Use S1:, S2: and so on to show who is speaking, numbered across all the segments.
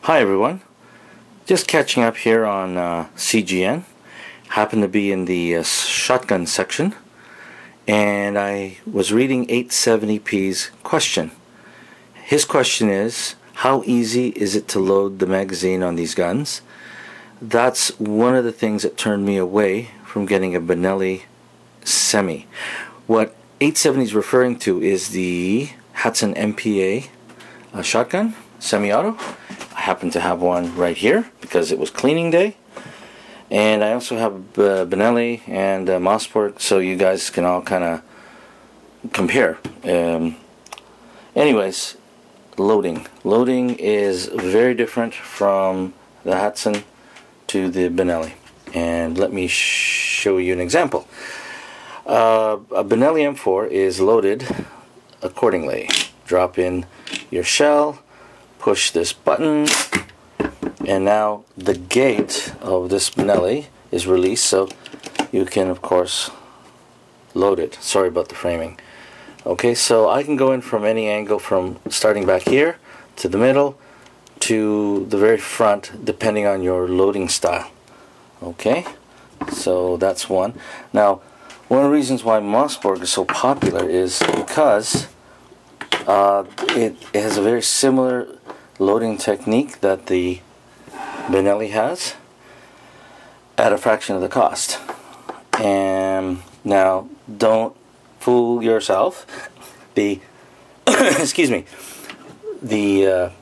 S1: Hi everyone, just catching up here on CGN. Happened to be in the shotgun section, and I was reading 870p's question. His question is, how easy is it to load the magazine on these guns? That's one of the things that turned me away from getting a Benelli semi. What 870 is referring to is the Hatsan MPA shotgun, semi-auto. I happen to have one right here because it was cleaning day, and I also have Benelli and Mossberg, so you guys can all kind of compare. Anyways, loading is very different from the Hatsan to the Benelli, and let me show you an example. A Benelli M4 is loaded accordingly. Drop in your shell, push this button, and now the gate of this Benelli is released, so you can of course load it. Sorry about the framing. Okay, so I can go in from any angle, from starting back here to the middle to the very front, depending on your loading style. Okay, so that's one. Now, one of the reasons why Mossberg is so popular is because it has a very similar loading technique that the Benelli has at a fraction of the cost. And now, don't fool yourself. The excuse me, the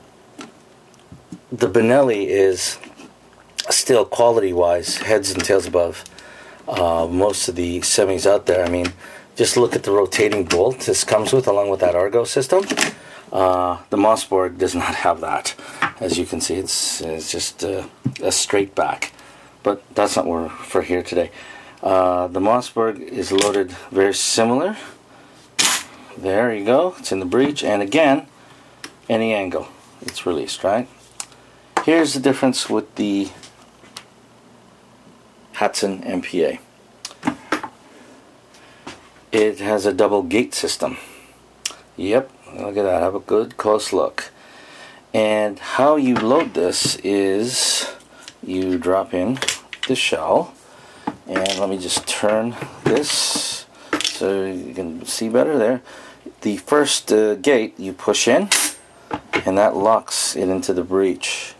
S1: Benelli is still quality-wise heads and tails above most of the semis out there. I mean, just look at the rotating bolt this comes with, along with that Argo system. The Mossberg does not have that. As you can see, it's just a straight back. But that's not what we're for here today. The Mossberg is loaded very similar. There you go. It's in the breech, and again, any angle, it's released, right? Here's the difference with the Hatsan MPA. It has a double gate system. Yep, look at that. Have a good close look. And how you load this is you drop in the shell, and let me just turn this so you can see better there. The first gate you push in, and that locks it into the breech.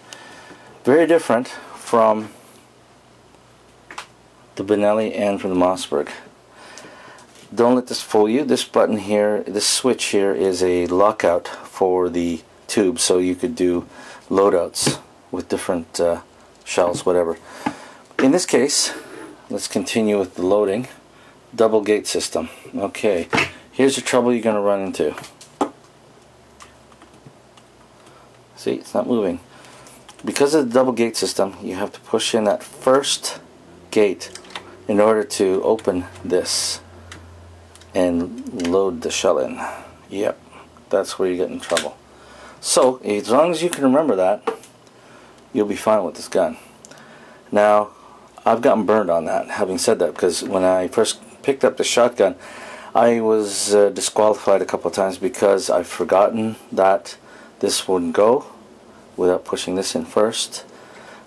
S1: Very different from the Benelli and from the Mossberg. Don't let this fool you. This button here, this switch here, is a lockout for the tube, so you could do loadouts with different shells, whatever. In this case, let's continue with the loading. Double gate system. Okay, here's the trouble you're going to run into. See, it's not moving. Because of the double gate system, you have to push in that first gate in order to open this and load the shell in. Yep, that's where you get in trouble. So, as long as you can remember that, you'll be fine with this gun. Now, I've gotten burned on that, having said that, because when I first picked up the shotgun, I was disqualified a couple of times because I've forgotten that this wouldn't go without pushing this in first.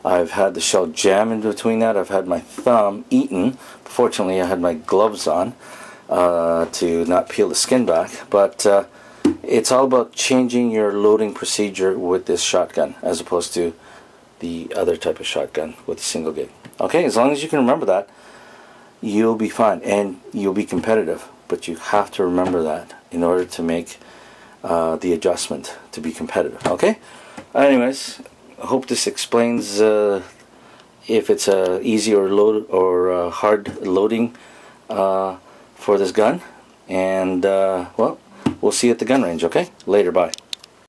S1: I've had the shell jam in between that. I've had my thumb eaten. Fortunately, I had my gloves on to not peel the skin back. But it's all about changing your loading procedure with this shotgun as opposed to the other type of shotgun with a single gate. Okay, as long as you can remember that, you'll be fine and you'll be competitive. But you have to remember that in order to make the adjustment to be competitive. Okay? Anyways, I hope this explains if it's a easy or load or hard loading for this gun. And well, we'll see you at the gun range. Okay? Later. Bye.